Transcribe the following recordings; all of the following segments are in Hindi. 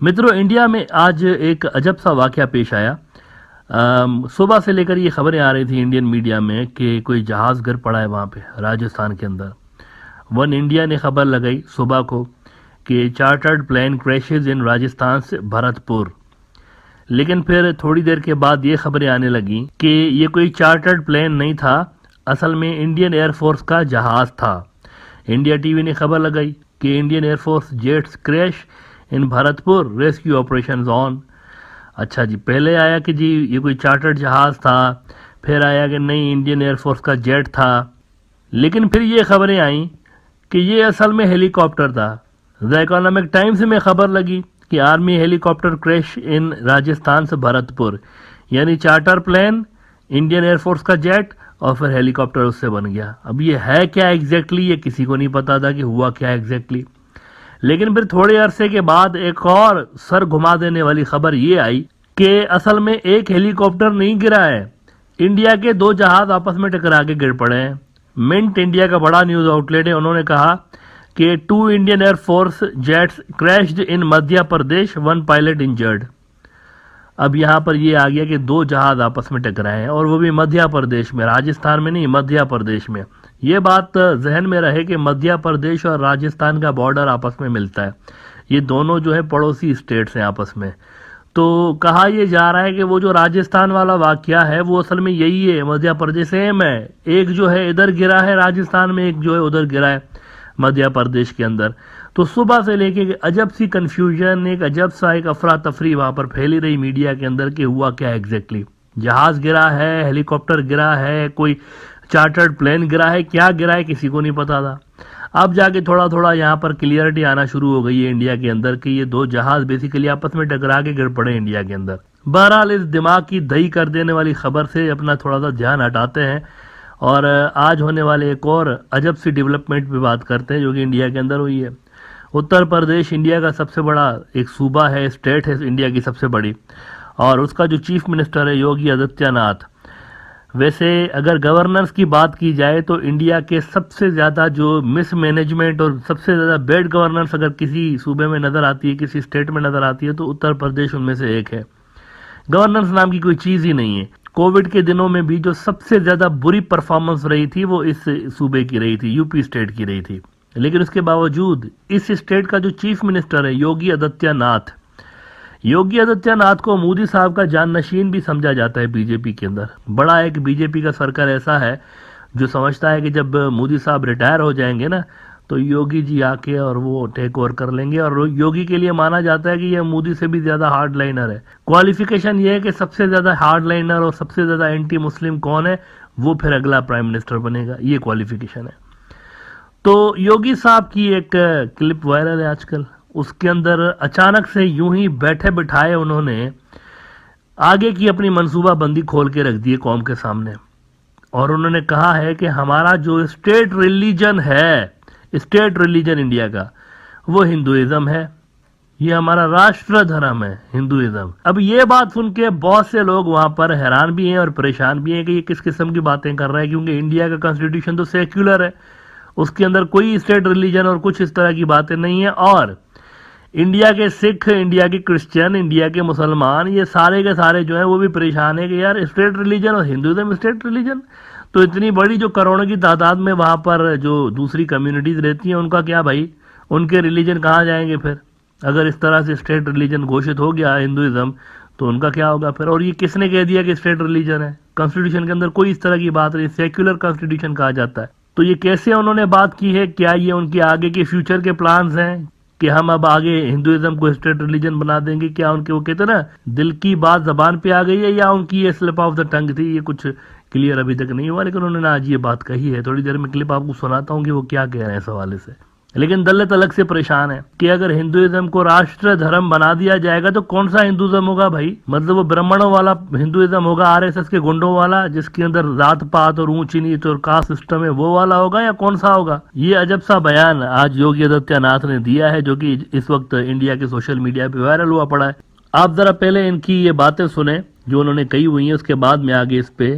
मित्रों, इंडिया में आज एक अजब सा वाकया पेश आया। सुबह से लेकर ये खबरें आ रही थी इंडियन मीडिया में कि कोई जहाज़ गिर पड़ा है वहाँ पे राजस्थान के अंदर। वन इंडिया ने खबर लगाई सुबह को कि चार्टर्ड प्लेन क्रैशेज इन राजस्थान से भरतपुर। लेकिन फिर थोड़ी देर के बाद ये खबरें आने लगी कि ये कोई चार्टर्ड प्लेन नहीं था, असल में इंडियन एयरफोर्स का जहाज़ था। इंडिया टीवी ने खबर लगाई कि Indian air force jets crash in Bharatpur, rescue operations on. अच्छा जी, पहले आया कि जी ये कोई चार्टर्ड जहाज़ था, फिर आया कि नहीं इंडियन एयरफोर्स का जेट था, लेकिन फिर ये खबरें आई कि ये असल में हेलीकॉप्टर था। द इकोनॉमिक टाइम्स में खबर लगी कि army helicopter crash in Rajasthan से भरतपुर, यानी चार्टर प्लेन, इंडियन एयरफोर्स का जेट और फिर हेलीकॉप्टर उससे बन गया। अब ये है क्या एग्जैक्टली, ये किसी को नहीं पता था कि हुआ क्या एग्जैक्टली। लेकिन फिर थोड़े अरसे के बाद एक और सर घुमा देने वाली खबर ये आई कि असल में एक हेलीकॉप्टर नहीं गिरा है, इंडिया के दो जहाज आपस में टकरा के गिर पड़े हैं। मिंट इंडिया का बड़ा न्यूज आउटलेट है, उन्होंने कहा कि 2 इंडियन एयरफोर्स जेट्स क्रैश्ड इन मध्य प्रदेश, 1 पायलट इंजर्ड। अब यहाँ पर ये आ गया कि दो जहाज आपस में टकराए हैं और वो भी मध्य प्रदेश में, राजस्थान में नहीं, मध्य प्रदेश में। ये बात जहन में रहे कि मध्य प्रदेश और राजस्थान का बॉर्डर आपस में मिलता है, ये दोनों जो है पड़ोसी स्टेट्स हैं आपस में। तो कहा यह जा रहा है कि वो जो राजस्थान वाला वाकया है वो असल में यही है, मध्य प्रदेश सेम है। एक जो है इधर गिरा है राजस्थान में, एक जो है उधर गिरा है मध्य प्रदेश के अंदर। तो सुबह से लेके अजब सी कंफ्यूजन, एक अजब सा एक अफरा तफरी वहां पर फैली रही मीडिया के अंदर कि हुआ क्या एग्जैक्टली। जहाज गिरा है, हेलीकॉप्टर गिरा है, कोई चार्टर्ड प्लेन गिरा है, क्या गिरा है किसी को नहीं पता था। अब जाके थोड़ा थोड़ा यहाँ पर क्लियरिटी आना शुरू हो गई है इंडिया के अंदर कि ये दो जहाज बेसिकली आपस में टकरा के गिर पड़े इंडिया के अंदर। बहरहाल इस दिमाग की दही कर देने वाली खबर से अपना थोड़ा सा ध्यान हटाते हैं और आज होने वाले एक और अजब सी डेवलपमेंट पे बात करते हैं जो कि इंडिया के अंदर हुई है। उत्तर प्रदेश इंडिया का सबसे बड़ा एक सूबा है, स्टेट है इंडिया की सबसे बड़ी, और उसका जो चीफ मिनिस्टर है योगी आदित्यनाथ। वैसे अगर गवर्नेंस की बात की जाए तो इंडिया के सबसे ज़्यादा जो मिसमैनेजमेंट और सबसे ज़्यादा बैड गवर्नेंस अगर किसी सूबे में नज़र आती है, किसी स्टेट में नज़र आती है, तो उत्तर प्रदेश उनमें से एक है। गवर्नेंस नाम की कोई चीज़ ही नहीं है। कोविड के दिनों में भी जो सबसे ज़्यादा बुरी परफॉर्मेंस रही थी वो इस सूबे की रही थी, यूपी स्टेट की रही थी। लेकिन उसके बावजूद इस स्टेट का जो चीफ मिनिस्टर है योगी आदित्यनाथ, योगी आदित्यनाथ को मोदी साहब का जाननशीन भी समझा जाता है बीजेपी के अंदर। बड़ा एक बीजेपी का सर्कल ऐसा है जो समझता है कि जब मोदी साहब रिटायर हो जाएंगे ना तो योगी जी आके और वो टेक ओवर कर लेंगे, और योगी के लिए माना जाता है कि ये मोदी से भी ज्यादा हार्ड लाइनर है। क्वालिफिकेशन ये है कि सबसे ज्यादा हार्ड लाइनर और सबसे ज्यादा एंटी मुस्लिम कौन है वो फिर अगला प्राइम मिनिस्टर बनेगा, ये क्वालिफिकेशन है। तो योगी साहब की एक क्लिप वायरल है आजकल, उसके अंदर अचानक से यूं ही बैठे बिठाए उन्होंने आगे की अपनी मंसूबाबंदी खोल के रख दी है कौम के सामने, और उन्होंने कहा है कि हमारा जो स्टेट रिलीजन है, स्टेट रिलीजन इंडिया का, वो हिंदुइज्म है, ये हमारा राष्ट्र धर्म है हिंदुइज्म। अब ये बात सुन के बहुत से लोग वहां पर हैरान भी हैं और परेशान भी हैं कि ये किस किस्म की बातें कर रहा है, क्योंकि इंडिया का कॉन्स्टिट्यूशन तो सेक्युलर है, उसके अंदर कोई स्टेट रिलीजन और कुछ इस तरह की बातें नहीं है। और इंडिया के सिख, इंडिया के क्रिश्चियन, इंडिया के मुसलमान, ये सारे के सारे जो है वो भी परेशान है कि यार स्टेट रिलीजन और हिंदुइज्म स्टेट रिलीजन, तो इतनी बड़ी जो करोड़ों की तादाद में वहां पर जो दूसरी कम्युनिटीज रहती हैं उनका क्या भाई, उनके रिलीजन कहाँ जाएंगे फिर? अगर इस तरह से स्टेट रिलीजन घोषित हो गया हिंदुइज्म तो उनका क्या होगा फिर? और ये किसने कह दिया कि स्टेट रिलीजन है? कॉन्स्टिट्यूशन के अंदर कोई इस तरह की बात नहीं, सेक्युलर कॉन्स्टिट्यूशन कहा जाता है। तो ये कैसे उन्होंने बात की है? क्या ये उनके आगे के फ्यूचर के प्लान्स हैं कि हम अब आगे हिंदुइज्म को स्टेट रिलीजन बना देंगे? क्या उनके, वो कहते ना दिल की बात जबान पे आ गई है, या उनकी ये स्लिप ऑफ द टंग थी? ये कुछ क्लियर अभी तक नहीं हुआ, लेकिन उन्होंने आज ये बात कही है। थोड़ी देर में क्लिप आपको सुनाता हूँ कि वो क्या कह रहे हैं इस हवाले से। लेकिन दलित अलग से परेशान है कि अगर हिंदुइज्म को राष्ट्र धर्म बना दिया जाएगा तो कौन सा हिंदुइज्म होगा भाई? मतलब वो ब्राह्मणों वाला हिंदुइज्म होगा, आरएसएस के गुंडों वाला, जिसके अंदर जात पात और ऊंची नीच और कास्ट सिस्टम है, वो वाला होगा, या कौन सा होगा? ये अजब सा बयान आज योगी आदित्यनाथ ने दिया है जो कि इस वक्त इंडिया के सोशल मीडिया पे वायरल हुआ पड़ा है। आप जरा पहले इनकी ये बातें सुने जो उन्होंने कही हुई है, उसके बाद मैं आगे इस पे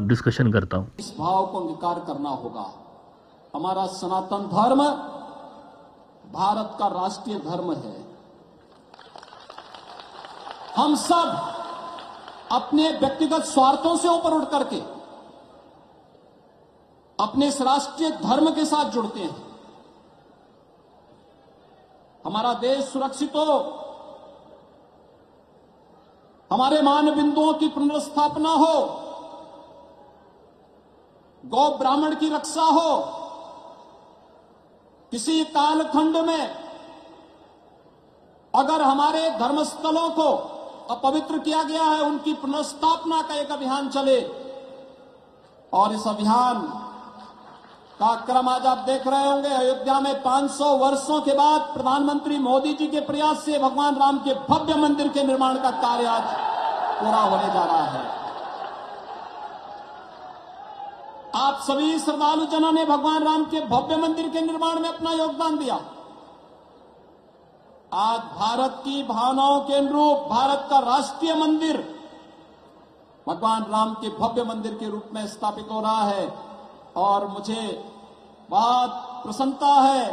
डिस्कशन करता हूँ। इस भाव को अंगीकार करना होगा। हमारा सनातन धर्म भारत का राष्ट्रीय धर्म है। हम सब अपने व्यक्तिगत स्वार्थों से ऊपर उठ करके अपने इस राष्ट्रीय धर्म के साथ जुड़ते हैं। हमारा देश सुरक्षित हो, हमारे मान बिंदुओं की पुनर्स्थापना हो, गौ ब्राह्मण की रक्षा हो, किसी कालखंड में अगर हमारे धर्मस्थलों को अपवित्र किया गया है, उनकी पुनर्स्थापना का एक अभियान चले। और इस अभियान का क्रम आज आप देख रहे होंगे। अयोध्या में 500 वर्षों के बाद प्रधानमंत्री मोदी जी के प्रयास से भगवान राम के भव्य मंदिर के निर्माण का कार्य आज पूरा होने जा रहा है। आप सभी श्रद्धालु जनों ने भगवान राम के भव्य मंदिर के निर्माण में अपना योगदान दिया। आज भारत की भावनाओं के अनुरूप भारत का राष्ट्रीय मंदिर भगवान राम के भव्य मंदिर के रूप में स्थापित हो रहा है। और मुझे बहुत प्रसन्नता है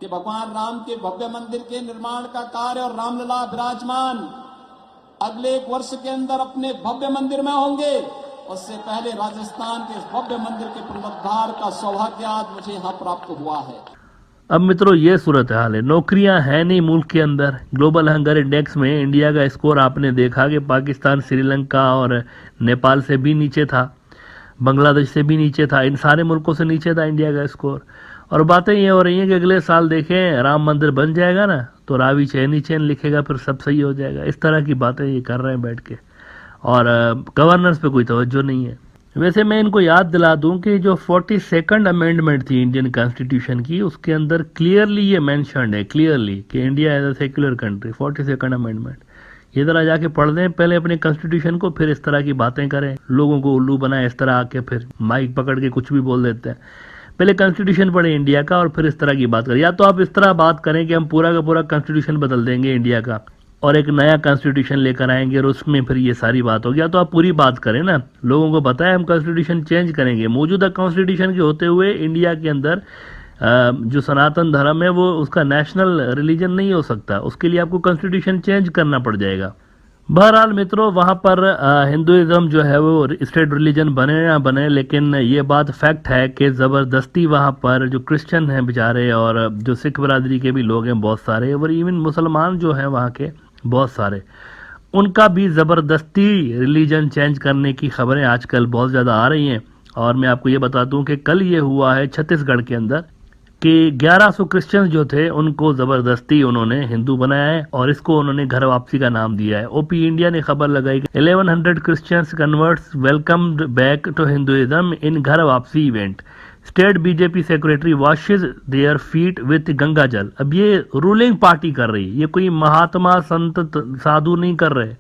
कि भगवान राम के भव्य मंदिर के निर्माण का कार्य और रामलला विराजमान अगले 1 वर्ष के अंदर अपने भव्य मंदिर में होंगे। उससे पहले राजस्थान के इस भव्य मंदिर के पुनरुद्धार का सौभाग्य आज मुझे यहां प्राप्त हुआ है। अब मित्रों ये सूरत हाल है, नौकरियां हैं नहीं मुल्क के अंदर। ग्लोबल हंगर इंडेक्स में इंडिया का स्कोर आपने देखा कि पाकिस्तान, श्रीलंका और नेपाल से भी नीचे था, बांग्लादेश से भी नीचे था, इन सारे मुल्कों से नीचे था इंडिया का स्कोर। और बातें ये हो रही हैं कि अगले साल देखें राम मंदिर बन जाएगा ना तो रावी चैन ही चैन लिखेगा, फिर सब सही हो जाएगा। इस तरह की बातें ये कर रहे हैं बैठ के, और गवर्नेंस पे कोई तवज्जो नहीं है। वैसे मैं इनको याद दिला दूं कि जो 42nd अमेंडमेंट थी इंडियन कॉन्स्टिट्यूशन की, उसके अंदर क्लियरली ये मेंशन्ड है क्लियरली कि India as a secular country. 42nd amendment ये जरा जाके पढ़ दें पहले अपने कॉन्स्टिट्यूशन को, फिर इस तरह की बातें करें, लोगों को उल्लू बनाए इस तरह आके फिर माइक पकड़ के कुछ भी बोल देते हैं। पहले कॉन्स्टिट्यूशन पढ़े इंडिया का और फिर इस तरह की बात करें। या तो आप इस तरह बात करें कि हम पूरा का पूरा कॉन्स्टिट्यूशन बदल देंगे इंडिया का और एक नया कॉन्स्टिट्यूशन लेकर आएंगे और उसमें फिर ये सारी बात होगी। या तो आप पूरी बात करें ना, लोगों को बताएं हम कॉन्स्टिट्यूशन चेंज करेंगे। मौजूदा कॉन्स्टिट्यूशन के होते हुए इंडिया के अंदर जो सनातन धर्म है वो उसका नेशनल रिलीजन नहीं हो सकता, उसके लिए आपको कॉन्स्टिट्यूशन चेंज करना पड़ जाएगा। बहरहाल मित्रों, वहाँ पर हिंदुइज्म जो है वो स्टेट रिलीजन बने ना बने, लेकिन ये बात फैक्ट है कि ज़बरदस्ती वहाँ पर जो क्रिश्चियन हैं बेचारे और जो सिख बरादरी के भी लोग हैं बहुत सारे, और इवन मुसलमान जो हैं वहाँ के बहुत सारे, उनका भी ज़बरदस्ती रिलीजन चेंज करने की खबरें आजकल बहुत ज़्यादा आ रही हैं। और मैं आपको ये बता दूं कि कल ये हुआ है छत्तीसगढ़ के अंदर कि 1100 क्रिश्चियंस जो थे उनको ज़बरदस्ती उन्होंने हिंदू बनाया है और इसको उन्होंने घर वापसी का नाम दिया है। ओपी इंडिया ने खबर लगाई कि 1100 Christians converts welcomed back to Hinduism in Ghar Wapsi event. State BJP secretary washes their feet with Ganga jal. अब ये रूलिंग पार्टी कर रही है, ये कोई महात्मा संत साधु नहीं कर रहे,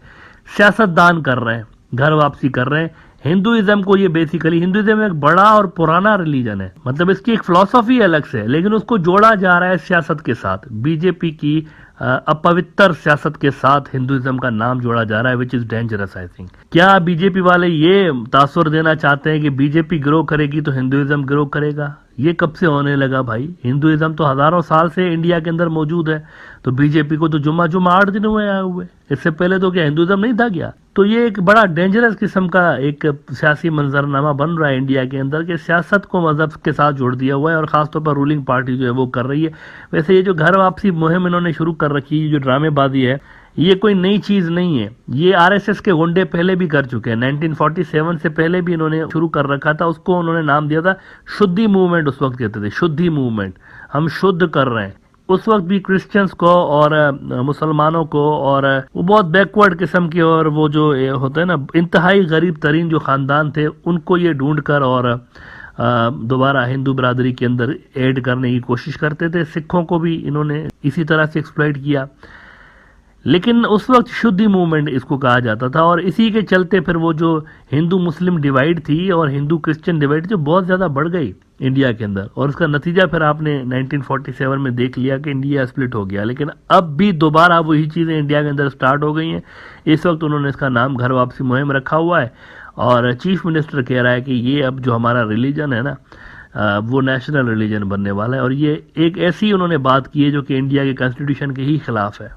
सियासतदान कर रहे हैं, घर वापसी कर रहे हैं। हिंदुइज्म को ये बेसिकली, हिंदुइज्म एक बड़ा और पुराना रिलीजन है, मतलब इसकी एक फिलॉसफी अलग से है, लेकिन उसको जोड़ा जा रहा है सियासत के साथ। बीजेपी की अपवित्र सियासत के साथ हिंदुइज्म का नाम जोड़ा जा रहा है, which is dangerous I think. क्या बीजेपी वाले ये तासुर देना चाहते हैं कि बीजेपी ग्रो करेगी तो हिंदुइज्म ग्रो करेगा? ये कब से होने लगा भाई? हिंदुइज्म तो हजारों साल से इंडिया के अंदर मौजूद है, तो बीजेपी को तो जुम्मा 8 दिन हुए आए हुए, इससे पहले तो क्या हिंदुइज्म नहीं था क्या? तो ये एक बड़ा डेंजरस किस्म का एक सियासी मंजरनामा बन रहा है इंडिया के अंदर कि सियासत को मजहब के साथ जोड़ दिया हुआ है और खासतौर पर रूलिंग पार्टी जो है वो कर रही है। वैसे ये जो घर वापसी मुहिम इन्होंने शुरू कर रखी है, जो ड्रामेबाजी है, ये कोई नई चीज नहीं है। ये आरएसएस के गुंडे पहले भी कर चुके हैं, 1947 से पहले भी इन्होंने शुरू कर रखा था। उसको उन्होंने नाम दिया था शुद्धि मूवमेंट, उस वक्त कहते थे शुद्धि मूवमेंट, हम शुद्ध कर रहे हैं। उस वक्त भी क्रिश्चियंस को और मुसलमानों को और वो बहुत बैकवर्ड किस्म के और वो जो होते हैं ना इंतहाई गरीब तरीन जो खानदान थे, उनको ये ढूंढ कर और दोबारा हिंदू बरादरी के अंदर ऐड करने की कोशिश करते थे। सिखों को भी इन्होंने इसी तरह से एक्सप्लॉइट किया, लेकिन उस वक्त शुद्धि मूवमेंट इसको कहा जाता था। और इसी के चलते फिर वो जो हिंदू मुस्लिम डिवाइड थी और हिंदू क्रिश्चियन डिवाइड जो बहुत ज़्यादा बढ़ गई इंडिया के अंदर, और उसका नतीजा फिर आपने 1947 में देख लिया कि इंडिया स्प्लिट हो गया। लेकिन अब भी दोबारा वही चीज़ें इंडिया के अंदर स्टार्ट हो गई हैं। इस वक्त उन्होंने इसका नाम घर वापसी मुहिम रखा हुआ है और चीफ मिनिस्टर कह रहा है कि ये अब जो हमारा रिलीजन है ना वो नेशनल रिलीजन बनने वाला है। और ये एक ऐसी उन्होंने बात की है जो कि इंडिया के कॉन्स्टिट्यूशन के ही खिलाफ है।